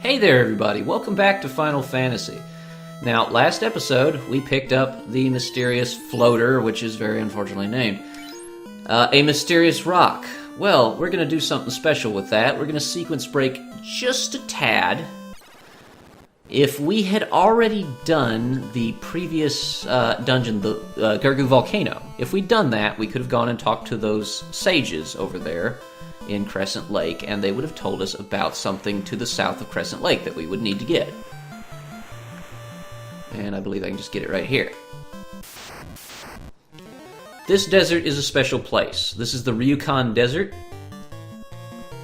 Hey there, everybody. Welcome back to Final Fantasy. Now, last episode, we picked up the mysterious floater, which is very unfortunately named. A mysterious rock. Well, we're going to do something special with that. We're going to sequence break just a tad. If we had already done the previous dungeon, the Gergu Volcano, if we'd done that, we could have gone and talked to those sages over there in Crescent Lake, and they would have told us about something to the south of Crescent Lake that we would need to get. And I believe I can just get it right here. This desert is a special place. This is the Ryukon Desert.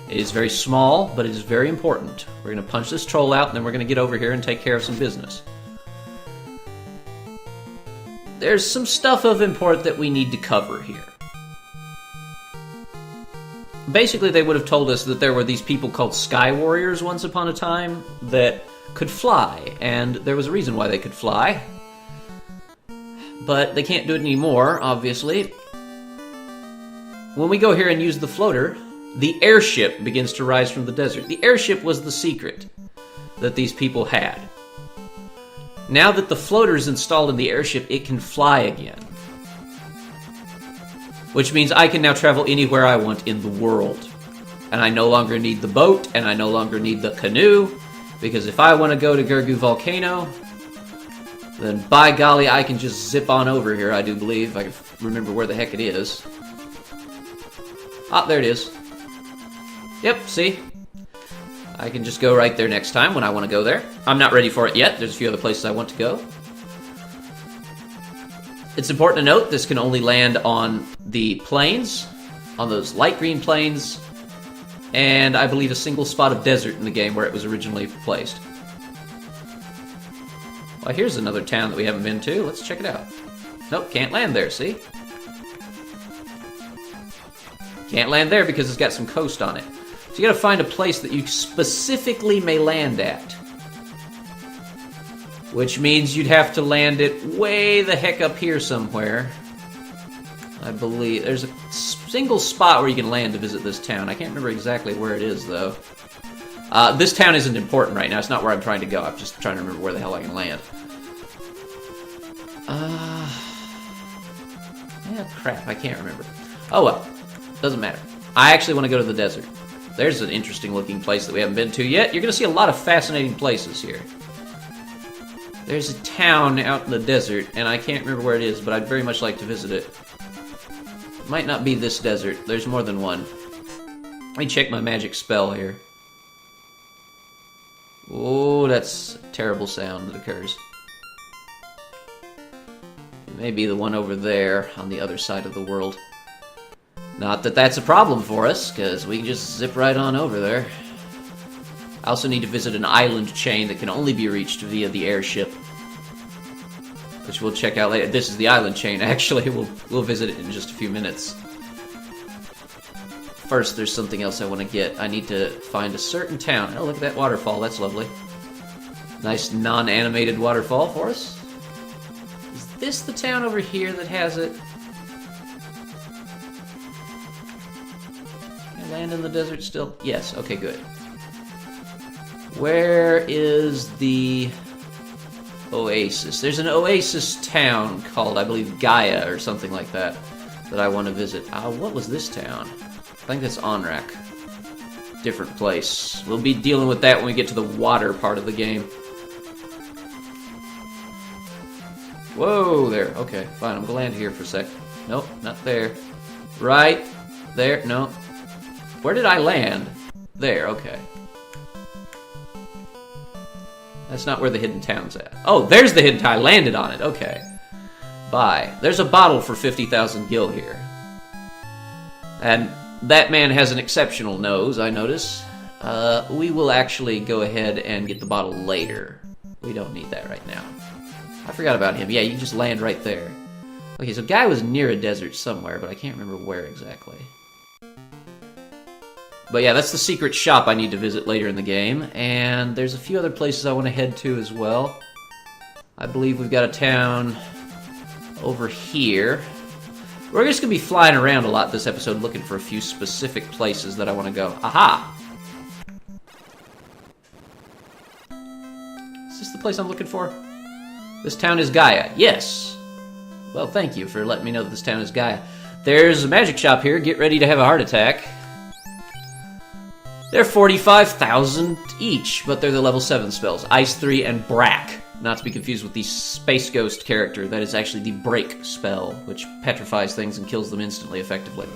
It is very small, but it is very important. We're going to punch this troll out, and then we're going to get over here and take care of some business. There's some stuff of import that we need to cover here. Basically, they would have told us that there were these people called Sky Warriors once upon a time that could fly, and there was a reason why they could fly. But they can't do it anymore, obviously. When we go here and use the floater, the airship begins to rise from the desert. The airship was the secret that these people had. Now that the floater is installed in the airship, it can fly again. Which means I can now travel anywhere I want in the world. And I no longer need the boat, and I no longer need the canoe, because if I want to go to Gergu Volcano, then by golly, I can just zip on over here, I do believe. I can remember where the heck it is. Ah, there it is. Yep, see? I can just go right there next time when I want to go there. I'm not ready for it yet. There's a few other places I want to go. It's important to note this can only land on the plains, on those light green plains, and I believe a single spot of desert in the game where it was originally placed. Well, here's another town that we haven't been to. Let's check it out. Nope, can't land there, see? Can't land there because it's got some coast on it. So you gotta find a place that you specifically may land at. Which means you'd have to land it way the heck up here somewhere. I believe there's a single spot where you can land to visit this town. I can't remember exactly where it is, though. This town isn't important right now. It's not where I'm trying to go. I'm just trying to remember where the hell I can land. Yeah, crap. I can't remember. Oh, well. Doesn't matter. I actually want to go to the desert. There's an interesting looking place that we haven't been to yet. You're going to see a lot of fascinating places here. There's a town out in the desert, and I can't remember where it is, but I'd very much like to visit it. It might not be this desert. There's more than one. Let me check my magic spell here. Oh, that's a terrible sound that occurs. It may be the one over there on the other side of the world. Not that that's a problem for us, because we can just zip right on over there. I also need to visit an island chain that can only be reached via the airship, which we'll check out later. This is the island chain, actually. We'll visit it in just a few minutes. First, there's something else I want to get. I need to find a certain town. Oh, look at that waterfall. That's lovely. Nice non-animated waterfall for us. Is this the town over here that has it? Can I land in the desert still? Yes. Okay, good. Where is the oasis? There's an oasis town called, I believe, Gaia or something like that I want to visit. What was this town? I think that's Onrak. Different place. We'll be dealing with that when we get to the water part of the game. Whoa, there. Okay, fine. I'm going to land here for a sec. Nope, not there. Right there. No. Where did I land? There, okay. That's not where the hidden town's at. Oh, there's the hidden town. I landed on it. Okay. Bye. There's a bottle for 50,000 gil here. And that man has an exceptional nose, I notice. We will actually go ahead and get the bottle later. We don't need that right now. I forgot about him. Yeah, you can just land right there. Okay, so Guy was near a desert somewhere, but I can't remember where exactly. But yeah, that's the secret shop I need to visit later in the game, and there's a few other places I want to head to as well. I believe we've got a town over here. We're just going to be flying around a lot this episode looking for a few specific places that I want to go. Aha! Is this the place I'm looking for? This town is Gaia. Yes. Well, thank you for letting me know that this town is Gaia. There's a magic shop here. Get ready to have a heart attack. They're 45,000 each, but they're the level 7 spells. Ice 3 and Brack. Not to be confused with the Space Ghost character. That is actually the Break spell, which petrifies things and kills them instantly effectively.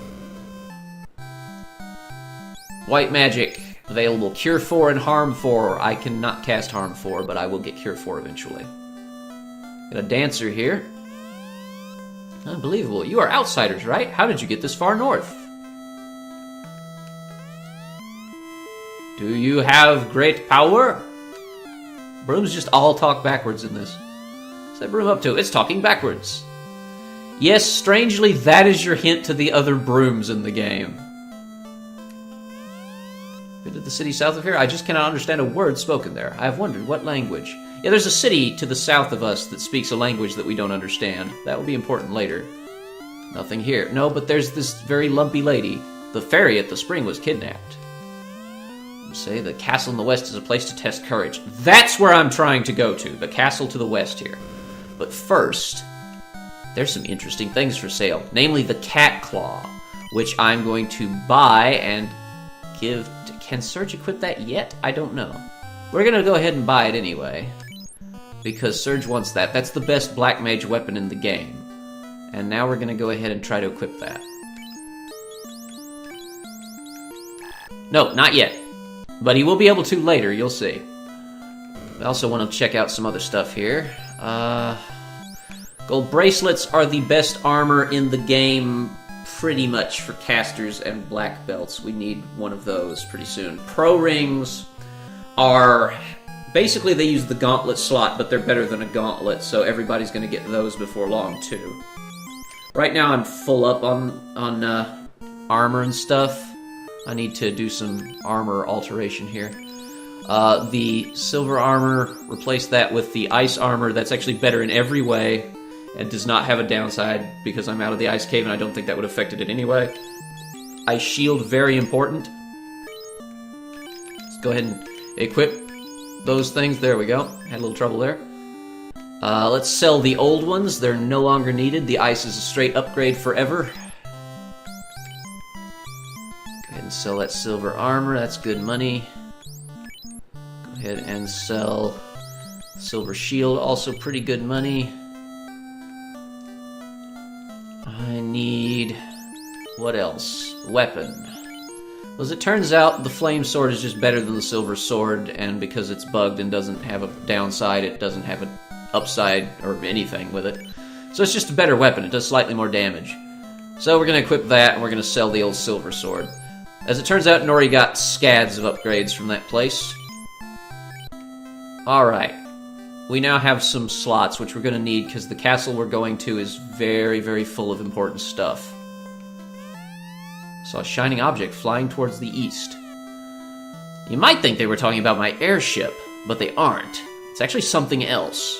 White magic. Available Cure 4 and Harm 4. I cannot cast Harm 4, but I will get Cure 4 eventually. Got a dancer here. Unbelievable. You are outsiders, right? How did you get this far north? Do you have great power? Brooms just all talk backwards in this. What's that broom up to? It's talking backwards. Yes, strangely, that is your hint to the other brooms in the game. Did the city south of here? I just cannot understand a word spoken there. I have wondered what language. Yeah, there's a city to the south of us that speaks a language that we don't understand. That will be important later. Nothing here. No, but there's this very lumpy lady. The fairy at the spring was kidnapped. Say the castle in the west is a place to test courage. That's where I'm trying to go to. The castle to the west here. But first, there's some interesting things for sale. Namely the cat claw, which I'm going to buy and give to... Can Serge equip that yet? I don't know. We're going to go ahead and buy it anyway. Because Serge wants that. That's the best black mage weapon in the game. And now we're going to go ahead and try to equip that. No, not yet. But he will be able to later, you'll see. I also want to check out some other stuff here. Gold bracelets are the best armor in the game, pretty much for casters and black belts. We need one of those pretty soon. Pro rings are... Basically, they use the gauntlet slot, but they're better than a gauntlet, so everybody's going to get those before long, too. Right now, I'm full up on armor and stuff. I need to do some armor alteration here. The silver armor, replace that with the ice armor. That's actually better in every way and does not have a downside because I'm out of the ice cave and I don't think that would have affected it anyway. Ice shield, very important. Let's go ahead and equip those things. There we go. Had a little trouble there. Let's sell the old ones. They're no longer needed. The ice is a straight upgrade forever. Sell that silver armor, that's good money. Go ahead and sell silver shield, also pretty good money. I need... what else? Weapon. Well, as it turns out, the flame sword is just better than the silver sword, and because it's bugged and doesn't have a downside, it doesn't have an upside or anything with it. So it's just a better weapon, it does slightly more damage. So we're going to equip that, and we're going to sell the old silver sword. As it turns out, Nori got scads of upgrades from that place. Alright. We now have some slots, which we're going to need, because the castle we're going to is very, very full of important stuff. Saw a shining object flying towards the east. You might think they were talking about my airship, but they aren't. It's actually something else.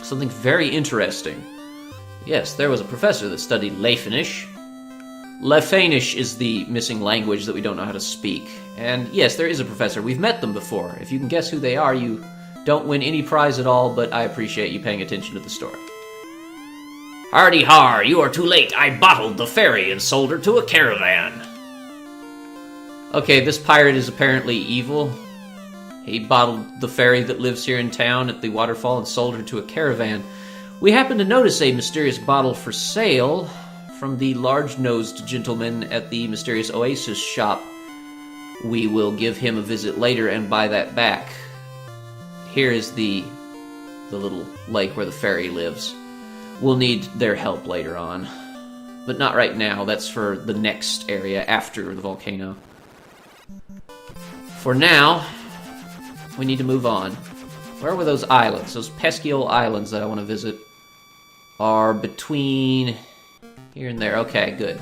Something very interesting. Yes, there was a professor that studied Lefanish. Lefanish is the missing language that we don't know how to speak. And yes, there is a professor. We've met them before. If you can guess who they are, you don't win any prize at all, but I appreciate you paying attention to the story. Hardy har, you are too late. I bottled the ferry and sold her to a caravan. Okay, this pirate is apparently evil. He bottled the fairy that lives here in town at the waterfall and sold her to a caravan. We happen to notice a mysterious bottle for sale from the large-nosed gentleman at the mysterious oasis shop. We will give him a visit later and buy that back. Here is the little lake where the fairy lives. We'll need their help later on. But not right now, that's for the next area after the volcano. For now, we need to move on. Where were those islands? Those pesky old islands that I want to visit are between here and there. Okay, good.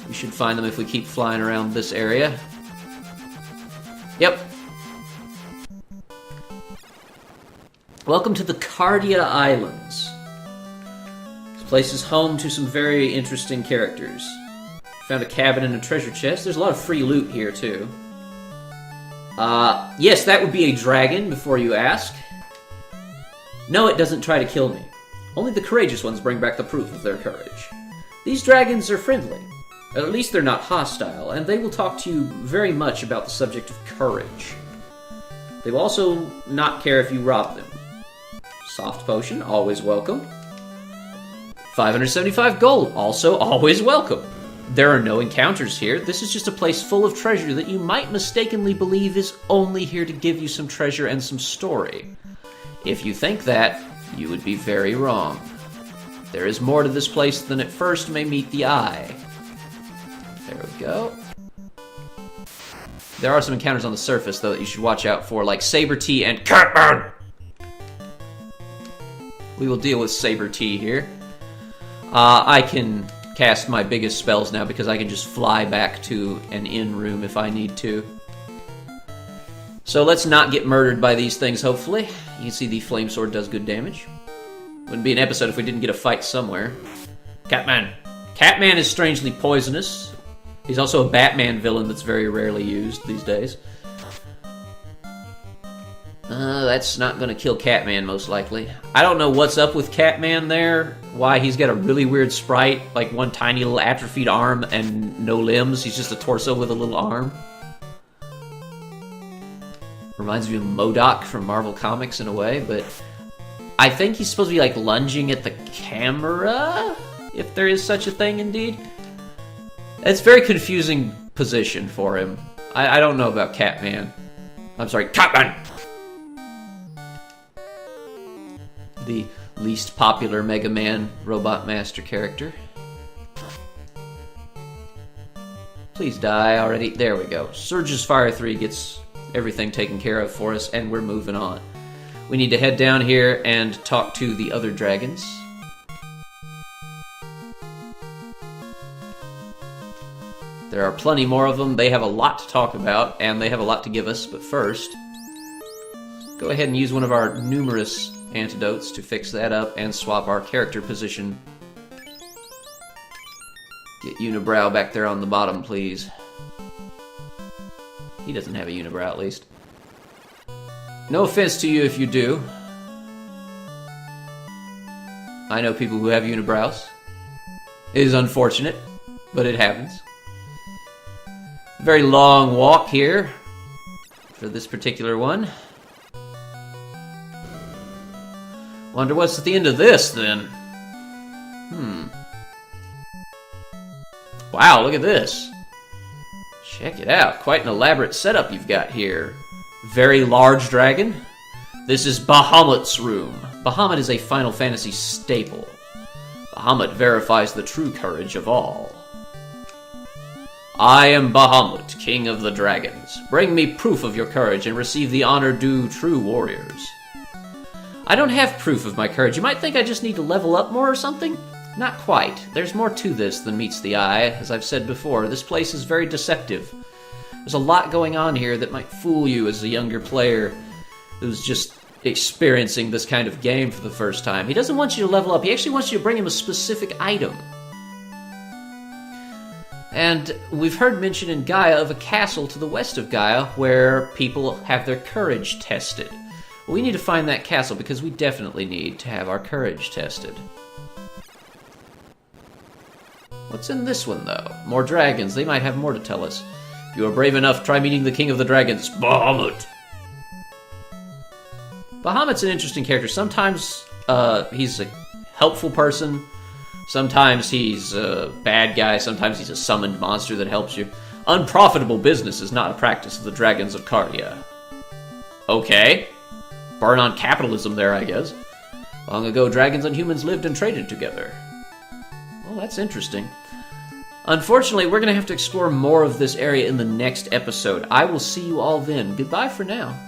We should find them if we keep flying around this area. Yep. Welcome to the Cardia Islands. This place is home to some very interesting characters. Found a cabin and a treasure chest. There's a lot of free loot here, too. Yes, that would be a dragon, before you ask. No, it doesn't try to kill me. Only the courageous ones bring back the proof of their courage. These dragons are friendly. At least they're not hostile, and they will talk to you very much about the subject of courage. They will also not care if you rob them. Soft potion, always welcome. 575 gold, also always welcome. There are no encounters here. This is just a place full of treasure that you might mistakenly believe is only here to give you some treasure and some story. If you think that, you would be very wrong. There is more to this place than at first may meet the eye. There we go. There are some encounters on the surface, though, that you should watch out for, like Saber Tea and Catman! We will deal with Saber Tea here. I can cast my biggest spells now because I can just fly back to an inn room if I need to. So let's not get murdered by these things, hopefully. You can see the flame sword does good damage. Wouldn't be an episode if we didn't get a fight somewhere. Catman. Catman is strangely poisonous. He's also a Batman villain that's very rarely used these days. That's not gonna kill Catman, most likely. I don't know what's up with Catman there. Why he's got a really weird sprite, like one tiny little atrophied arm and no limbs. He's just a torso with a little arm. Reminds me of MODOK from Marvel Comics in a way, but I think he's supposed to be like lunging at the camera, if there is such a thing indeed. It's a very confusing position for him. I don't know about Catman. I'm sorry, Catman! The least popular Mega Man Robot Master character. Please die already. There we go. Surge's Fire 3 gets everything taken care of for us, and we're moving on. We need to head down here and talk to the other dragons. There are plenty more of them. They have a lot to talk about, and they have a lot to give us, but first, go ahead and use one of our numerous antidotes to fix that up and swap our character position. Get Unibrow back there on the bottom, please. He doesn't have a unibrow, at least. No offense to you if you do. I know people who have unibrows. It is unfortunate, but it happens. Very long walk here for this particular one. Wonder what's at the end of this, then. Wow, look at this. Check it out. Quite an elaborate setup you've got here. Very large dragon. This is Bahamut's room. Bahamut is a Final Fantasy staple. Bahamut verifies the true courage of all. I am Bahamut, king of the dragons. Bring me proof of your courage and receive the honor due true warriors. I don't have proof of my courage. You might think I just need to level up more or something. Not quite. There's more to this than meets the eye. As I've said before, this place is very deceptive. There's a lot going on here that might fool you as a younger player who's just experiencing this kind of game for the first time. He doesn't want you to level up. He actually wants you to bring him a specific item. And we've heard mention in Gaia of a castle to the west of Gaia where people have their courage tested. Well, we need to find that castle because we definitely need to have our courage tested. What's in this one, though? More dragons. They might have more to tell us. If you are brave enough, try meeting the king of the dragons, Bahamut. Bahamut's an interesting character. Sometimes he's a helpful person. Sometimes he's a bad guy. Sometimes he's a summoned monster that helps you. Unprofitable business is not a practice of the dragons of Cardia. Okay. Burn on capitalism there, I guess. Long ago, dragons and humans lived and traded together. Well, that's interesting. Unfortunately, we're going to have to explore more of this area in the next episode. I will see you all then. Goodbye for now.